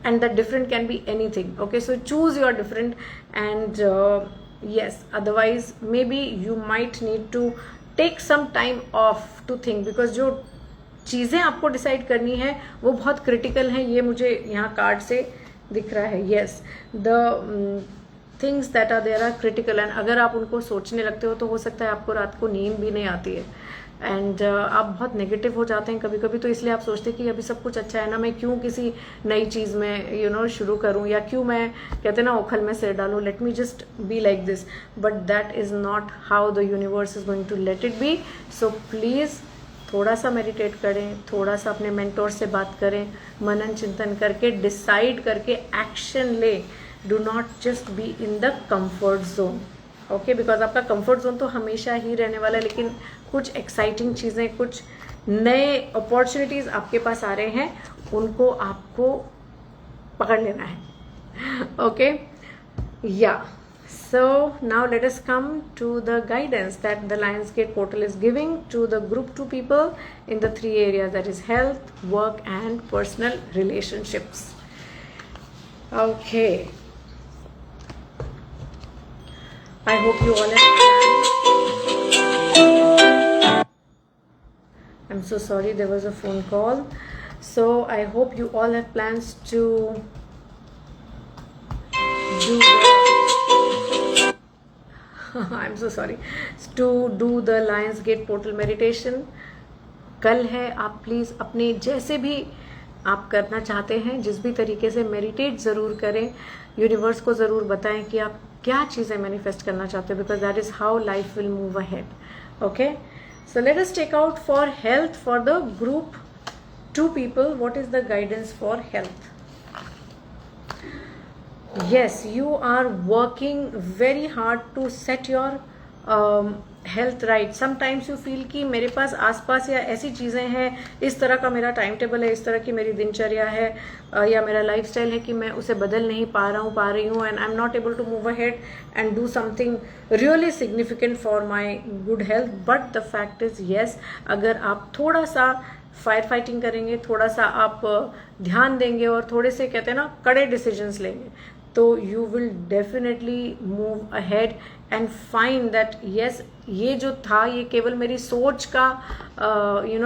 And that different can be anything. Okay, so choose your different and yes, otherwise maybe you might need to take some time off to think, because जो चीज़ें आपको decide करनी है वो बहुत critical हैं. ये मुझे यहाँ कार्ड से दिख रहा है. yes, the things that are there are critical, and अगर आप उनको सोचने लगते हो तो हो सकता है आपको रात को नींद भी नहीं आती है, एंड आप बहुत नेगेटिव हो जाते हैं कभी कभी. तो इसलिए आप सोचते हैं कि अभी सब कुछ अच्छा है ना, मैं क्यों किसी नई चीज़ में शुरू करूं, या क्यों मैं, कहते हैं ना, ओखल में सिर डालूं, let me just be like this. But that is not how the universe is going to let it be. So please थोड़ा सा मेडिटेट करें, थोड़ा सा अपने मेंटोर से बात करें, मनन चिंतन करके डिसाइड करके एक्शन ले. Do not just be in the comfort zone. Okay, because आपका कंफर्ट जोन तो हमेशा ही रहने वाला है, लेकिन कुछ एक्साइटिंग चीज़ें, कुछ नए अपॉर्चुनिटीज़ आपके पास आ रहे हैं, उनको आपको पकड़ लेना है. ओके, या so now let us come to the guidance that the Lionsgate portal is giving to the group 2 people in the 3 areas, that is health, work and personal relationships. Okay, I hope you all have plans. I'm so sorry, there was a phone call. So I hope you all have plans to do I'm so sorry, to do the Lionsgate portal meditation. कल है, आप please अपने जैसे भी आप करना चाहते हैं, जिस भी तरीके से मेडिटेट ज़रूर करें. यूनिवर्स को ज़रूर बताएं कि आप क्या चीज़ें मैनिफेस्ट करना चाहते हो, because that is how life will move ahead. Okay, so let us take out for health for the group 2 people. What is the guidance for health? Yes, you are working very hard to set your health right. Sometimes you feel कि मेरे पास आसपास या ऐसी चीज़ें हैं, इस तरह का मेरा टाइम टेबल है, इस तरह की मेरी दिनचर्या है या मेरा लाइफस्टाइल है कि मैं उसे बदल नहीं पा रही हूँ and I am not able to move ahead and do something really significant for my good health. But the fact is yes, अगर आप थोड़ा सा फायर फाइटिंग करेंगे, थोड़ा सा आप ध्यान देंगे और थोड़े से कहते हैं ना कड़े डिसीजंस लेंगे, तो you will definitely move ahead and find that yes, ये जो था ये केवल मेरी सोच का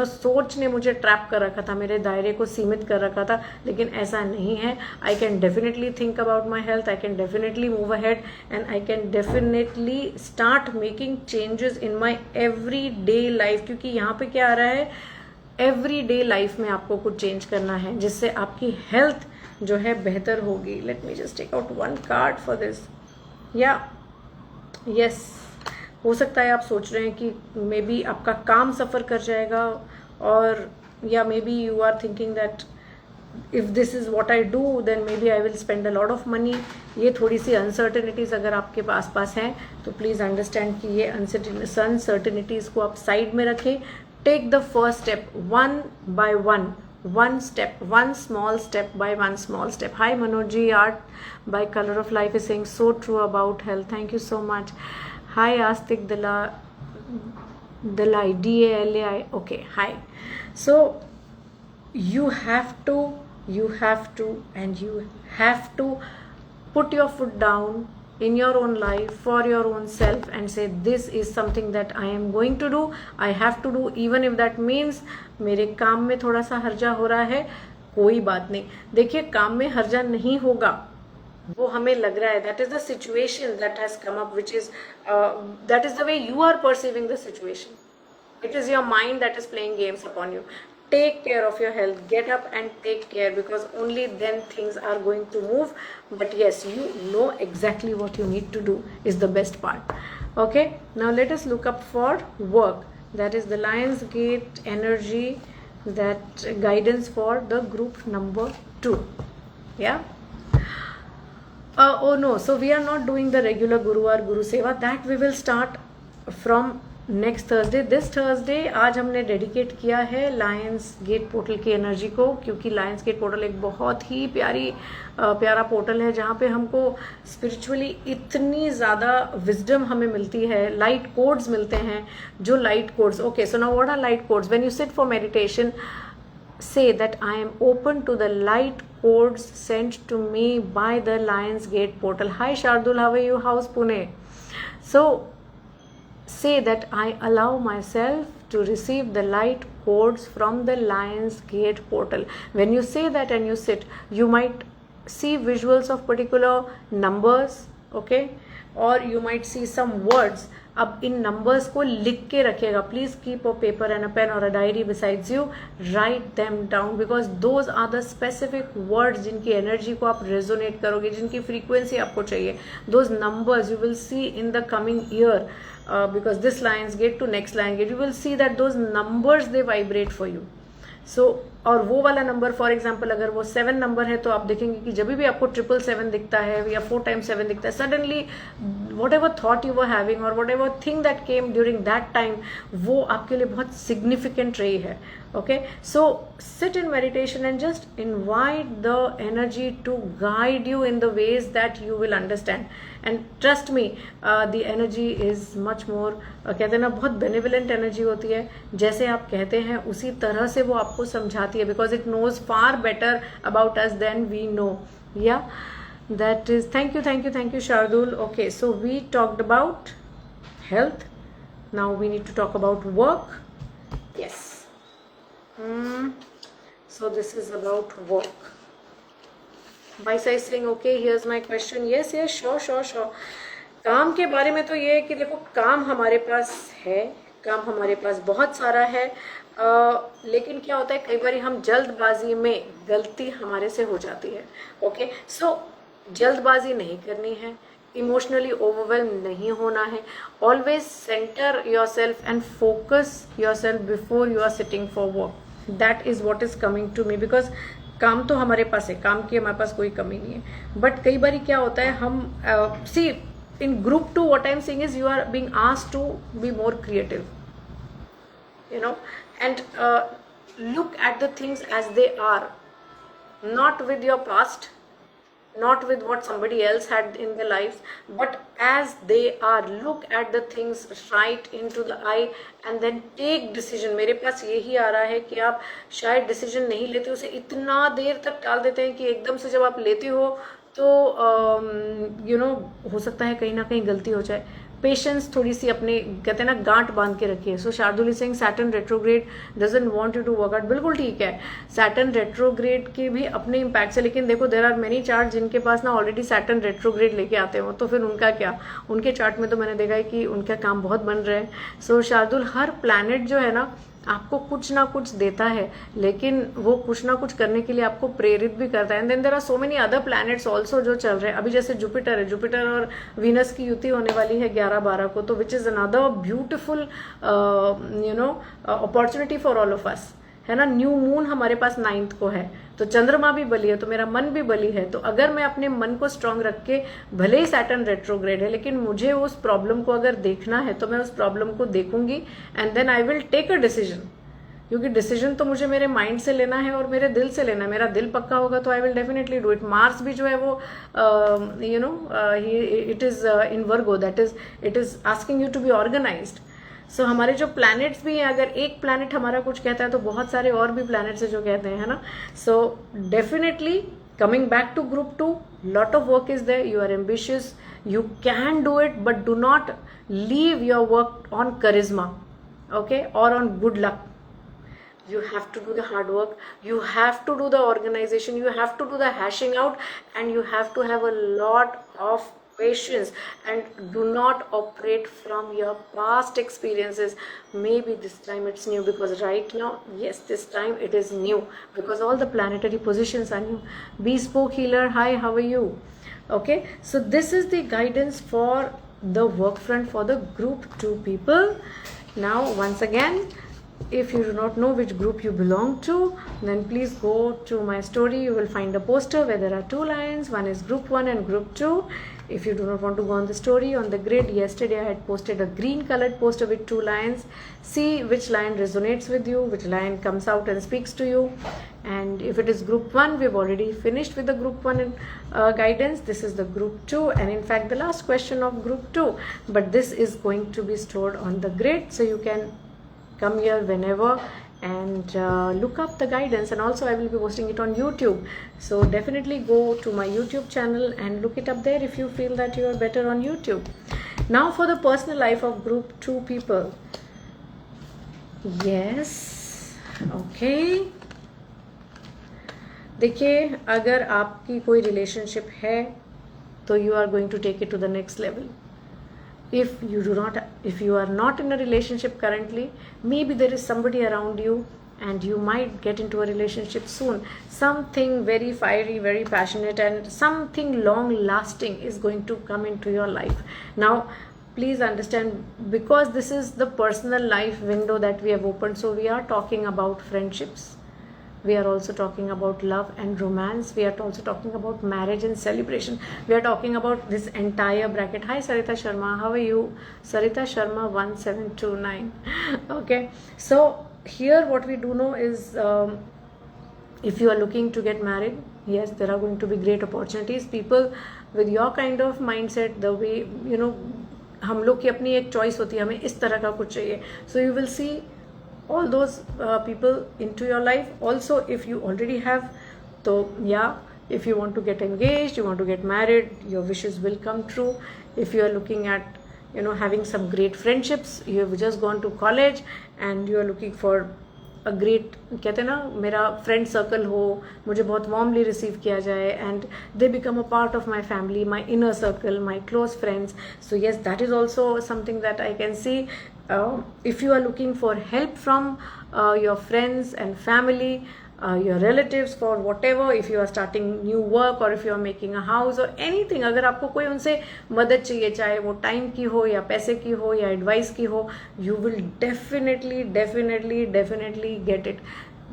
सोच ने मुझे ट्रैप कर रखा था, मेरे दायरे को सीमित कर रखा था, लेकिन ऐसा नहीं है. I can definitely think about my health, I can definitely move ahead and I can definitely start making changes in my every day life. क्योंकि यहाँ पे क्या आ रहा है, एवरी डे लाइफ में आपको कुछ चेंज करना है जिससे आपकी हेल्थ जो है बेहतर होगी. Let me just take out one card for this. या यस, हो सकता है आप सोच रहे हैं कि मे बी आपका काम सफ़र कर जाएगा, और या maybe you are thinking that if this is what I do then maybe I will spend a lot of money. ये थोड़ी सी अनसर्टेनिटीज़ अगर आपके पास है तो प्लीज़ अंडरस्टैंड कि ये अनसर्टेनिटीज़ को आप साइड में रखें. Take the first step one by one step, one small step by one small step. Hi Manoj, art by Color of Life is saying so true about health. Thank you so much. Hi Astik Dalai, DALAI. Okay, hi. So you have to put your foot down in your own life for your own self and say this is something that I am going to do, I have to do, even if that means मेरे काम में थोड़ा सा हर्जा हो रहा है, कोई बात नहीं. देखिए, काम में हर्जा नहीं होगा, वो हमें लग रहा है, that is the situation that has come up, which is that is the way you are perceiving the situation. It is your mind that is playing games upon you. Take care of your health, get up and take care, because only then things are going to move. But yes, you know exactly what you need to do is the best part. Okay, now let us look up for work. That is the Lionsgate energy, that guidance for the group number 2. Yeah. Oh no, so we are not doing the regular Guruvar Guru Seva. That we will start from next Thursday. This Thursday आज हमने dedicate किया है Lions gate portal की energy को, क्योंकि Lions gate portal एक बहुत ही प्यारा पोर्टल है जहाँ पे हमको स्पिरिचुअली इतनी ज़्यादा विजडम हमें मिलती है. लाइट कोड्स मिलते हैं, जो light codes. Okay, so now what are light codes? When you sit for meditation, say that I am open to the light codes sent to me by the Lions Gate portal. Hi Shardul, how are you? How's Pune? So say that I allow myself to receive the light codes from the Lions Gate portal. When you say that and you sit, you might see visuals of particular numbers, okay, or you might see some words. अब इन numbers को लिख के रखिएगा. Please keep a paper and a pen और a diary besides you. Write them down, because those are the specific words जिनकी energy को आप resonate करोगे, जिनकी फ्रीक्वेंसी आपको चाहिए. Those numbers you will see in the coming year, because this Lions Gate to next Lions Gate, you will see that those numbers they vibrate for you. So और वो वाला number, for example अगर वो 7 number है, तो आप देखेंगे कि जब भी आपको 777 दिखता है या 4 times 7 दिखता है, suddenly whatever thought you were having और whatever thing that came during that time, वो आपके लिए बहुत सिग्निफिकेंट रही है. Okay, so sit in meditation and just invite the energy to guide you in the ways that you will understand. And trust me, the energy is much more, कहते हैं ना, बहुत बेनिवलेंट एनर्जी होती है. जैसे आप कहते हैं उसी तरह से वो आपको समझाती है, because it knows far better about us than we know. Yeah, that is, thank you Shardul. Okay, so we talked about health. Now we need to talk about work. Yes. So this is about work. Vaisa is saying, okay, here's my question. Yes, sure. काम के बारे में तो ये है कि देखो, काम हमारे पास है, काम हमारे पास बहुत सारा है, लेकिन क्या होता है, कई बार हम जल्दबाजी में गलती हमारे से हो जाती है. ओके, सो जल्दबाजी नहीं करनी है, इमोशनली ओवरवेल्म नहीं होना है. Always centre yourself and focus yourself before you are sitting for work. That is what is coming to me, because काम तो हमारे पास है, काम की हमारे पास कोई कमी नहीं है. बट कई बार क्या होता है, हम सी in group 2, what I'm saying is you are being asked to be more creative, you know, and look at the things as they are, not with your past, not with what somebody else had in their lives, but as they are. Look at the things right into the eye and then take decision. मेरे पास यही आ रहा है कि आप शायद decision नहीं लेते, उसे इतना देर तक टाल देते हैं कि एकदम से जब आप लेते हो तो यू नो हो सकता है कहीं ना कहीं गलती हो जाए. पेशेंस थोड़ी सी अपने कहते हैं ना गांठ बांध के रखिए. So Shardul Singh Saturn retrograde doesn't want you to work out. बिल्कुल ठीक है, सैटर्न रेट्रोग्रेड के भी अपने इम्पैक्ट है, लेकिन देखो देर आर मेनी चार्ट जिनके पास ना ऑलरेडी सैटर्न रेट्रोग्रेड लेके आते हो, तो फिर उनका क्या, उनके चार्ट में तो मैंने देखा है कि उनका काम बहुत बन रहा है. सो शार्दुल, हर प्लैनेट जो है ना आपको कुछ ना कुछ देता है, लेकिन वो कुछ ना कुछ करने के लिए आपको प्रेरित भी करता है. And then there are so many other planets also जो चल रहे हैं. अभी जैसे जुपिटर है, जुपिटर और वीनस की युति होने वाली है 11-12 को, तो which is another beautiful you know opportunity for all of us, है ना. न्यू मून हमारे पास 9th को है, तो चंद्रमा भी बली है, तो मेरा मन भी बली है. तो अगर मैं अपने मन को स्ट्रांग रख के, भले ही सैटर्न रेट्रोग्रेड है, लेकिन मुझे उस प्रॉब्लम को अगर देखना है तो मैं उस प्रॉब्लम को देखूंगी and then I will take a decision. क्योंकि डिसीजन तो मुझे मेरे माइंड से लेना है और मेरे दिल से लेना है. मेरा दिल पक्का होगा तो I will definitely do it. Mars भी जो है वो you know it is in Virgo, that is it is asking you to be organised. So हमारे जो प्लैनेट्स भी हैं, अगर एक प्लैनेट हमारा कुछ कहता है तो बहुत सारे और भी प्लैनेट्स हैं जो कहते हैं, है ना. So definitely coming back to group 2, lot of work is there. You are ambitious, you can do it, but do not leave your work on charisma, okay, or on good luck. You have to do the hard work, you have to do the organization, you have to do the hashing out, and you have to have a lot of patience, and do not operate from your past experiences. Maybe this time it's new, because right now, yes, this time it is new because all the planetary positions are new. Bespoke healer, hi, how are you? Okay, so this is the guidance for the work front for the group 2 people. Now once again, if you do not know which group you belong to, then please go to my story. You will find a poster where there are 2 lines. One is group 1 and group 2. If you do not want to go on the story, on the grid yesterday I had posted a green colored poster with 2 lines. See which line resonates with you, which line comes out and speaks to you. And if it is group 1, we've already finished with the group 1 guidance. This is the group 2, and in fact the last question of group 2, but this is going to be stored on the grid, so you can come here whenever and look up the guidance. And also I will be posting it on YouTube, so definitely go to my YouTube channel and look it up there if you feel that you are better on YouTube. Now for the personal life of group 2 people. Yes, okay, देखिए, अगर आपकी कोई relationship है तो you are going to take it to the next level. If you are not in a relationship currently, maybe there is somebody around you and you might get into a relationship soon. Something very fiery, very passionate, and something long lasting is going to come into your life. Now please understand, because this is the personal life window that we have opened, so we are talking about friendships, we are also talking about love and romance, we are also talking about marriage and celebration, we are talking about this entire bracket. Hi Sarita Sharma, how are you? Sarita Sharma 1729. Okay, so here what we do know is if you are looking to get married, yes, there are going to be great opportunities. People with your kind of mindset, the way you know हम लोग की अपनी एक choice होती है, हमें इस तरह का कुछ चाहिए. So you will see all those people into your life. Also, if you already have, so yeah, if you want to get engaged, you want to get married, your wishes will come true. If you are looking at having some great friendships, you have just gone to college and you are looking for a great, कहते हैं ना, मेरा friend circle हो, मुझे बहुत warmly receive किया जाए, and they become a part of my family, my inner circle, my close friends. So yes, that is also something that I can see. If you are looking for help from your friends and family, your relatives for whatever, if you are starting new work or if you are making a house or anything, अगर आपको कोई उनसे मदद चाहिए, चाहे वो time की हो या पैसे की हो या एडवाइस की हो, you will definitely get it.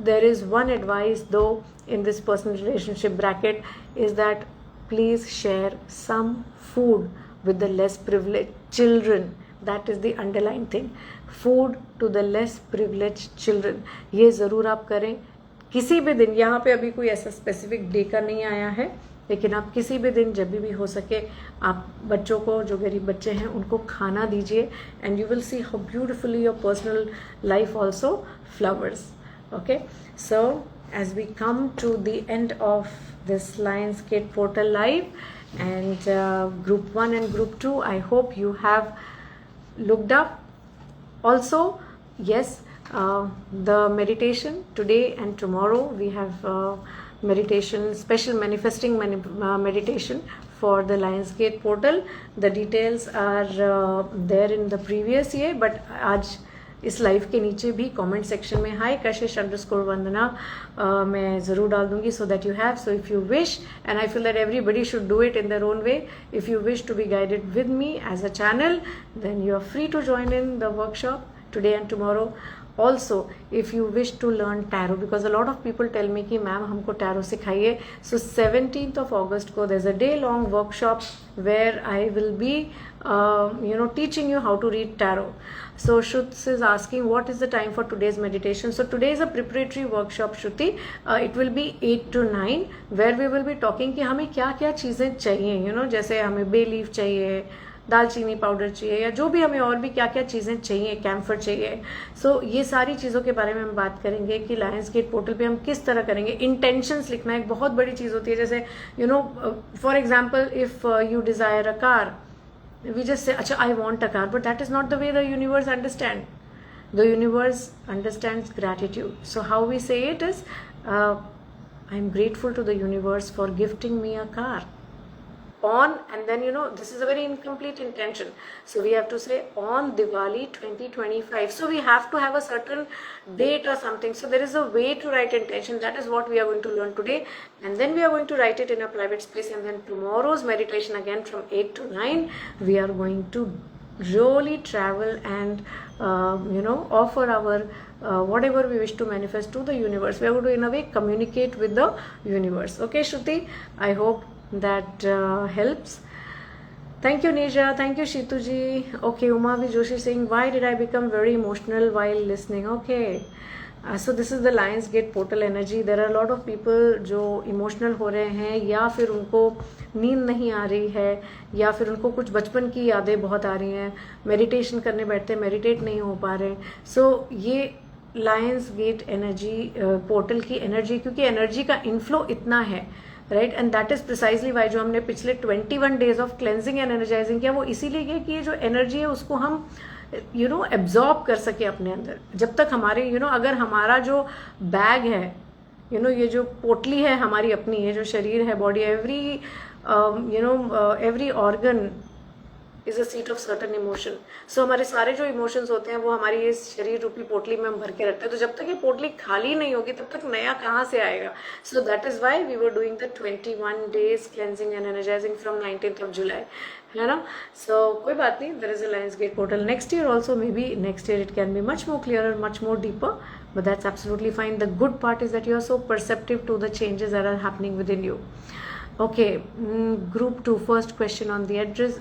There is one advice though in this personal relationship bracket, is that please share some food with the less privileged children. That is the underlying thing. Food to the less privileged children. ये ज़रूर आप करें किसी भी दिन. यहाँ पे अभी कोई ऐसा स्पेसिफिक डे का नहीं आया है, लेकिन आप किसी भी दिन जब भी हो सके आप बच्चों को, जो गरीब बच्चे हैं उनको खाना दीजिए, and you will see how beautifully your personal life also flowers. Okay, so as we come to the end of this Lionsgate portal live, and group 1 and group 2, I hope you have looked up. Also, yes, the meditation today and tomorrow, we have meditation, special manifesting meditation for the Lionsgate portal. The details are there in the previous year, but आज इस live के नीचे भी comment section में hi Kashish underscore Vandana मैं ज़रूर डाल दूंगी, so that you have. So if you wish, and I feel that everybody should do it in their own way, if you wish to be guided with me as a channel, then you are free to join in the workshop today and tomorrow. Also, if you wish to learn tarot, because a lot of people tell me कि ma'am हमको tarot सिखाइए, so 17th of August को there's a day long workshop where I will be teaching you how to read tarot. So Shruti is asking what is the time for today's meditation. So today is a preparatory workshop, Shruti. It will be 8 to 9 where we will be talking कि हमें क्या क्या चीज़ें चाहिए, जैसे हमें bay leaf चाहिए, दालचीनी पाउडर चाहिए, या जो भी हमें और भी क्या क्या चीज़ें चाहिए, कैम्फर चाहिए. सो ये सारी चीज़ों के बारे में हम बात करेंगे कि लायंसगेट पोर्टल पे हम किस तरह करेंगे. इंटेंशंस लिखना एक बहुत बड़ी चीज़ होती है. जैसे for example if you desire a car, we just say अच्छा I want a car, but that is not the way the universe understand. The universe understands gratitude. So how we say it is I am grateful to the universe for gifting me a car. On, and then this is a very incomplete intention, so we have to say on Diwali 2025. So we have to have a certain date or something. So there is a way to write intention. That is what we are going to learn today, and then we are going to write it in a private space. And then tomorrow's meditation again from 8 to 9, we are going to really travel and offer our whatever we wish to manifest to the universe. We are going to in a way communicate with the universe. Okay, Shruti, I hope that helps. Thank you, Nisha. Thank you, Shitu ji. Okay, Umavi Joshi saying, why did I become very emotional while listening? Okay, so this is the Lionsgate portal energy. There are a lot of people जो emotional हो रहे हैं, या फिर उनको नींद नहीं आ रही है, या फिर उनको कुछ बचपन की यादें बहुत आ रही हैं, मेडिटेशन करने बैठते मेडिटेट नहीं हो पा रहे. सो ये Lionsgate एनर्जी पोर्टल की एनर्जी, क्योंकि एनर्जी का इनफ्लो इतना है, right, and that is precisely why जो हमने पिछले 21 days of cleansing and energising किया, वो इसीलिए किया कि ये जो एनर्जी है उसको हम एब्जॉर्ब कर सके अपने अंदर. जब तक हमारे अगर हमारा जो बैग है, ये जो पोटली है हमारी अपनी, ये जो शरीर है, body, every organ is a seat of certain emotion. So हमारे सारे जो इमोशंस होते हैं वो हमारी ये शरीर रूपी पोटली में हम भर के रखते हैं. तो जब तक ये पोटली खाली नहीं होगी तब तक नया कहाँ से आएगा. So that is why we were doing the 21 days cleansing and energising from 19th of July, है ना. सो कोई बात नहीं, there is a lionsgate portal. Next year also, maybe next year it can be much more clearer, much more deeper, but that's absolutely fine. The good part is that you are so perceptive to the changes that are happening within you. Okay, group 2, first question on the address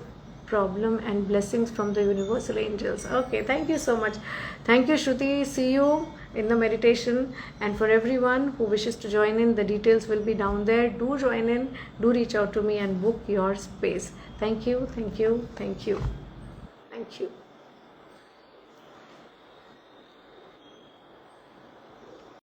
problem and blessings from the universal angels. Okay, thank you so much. Thank you, Shruti. See you in the meditation. And for everyone who wishes to join in, the details will be down there. Do join in, do reach out to me and book your space. Thank you, thank you, thank you, thank you.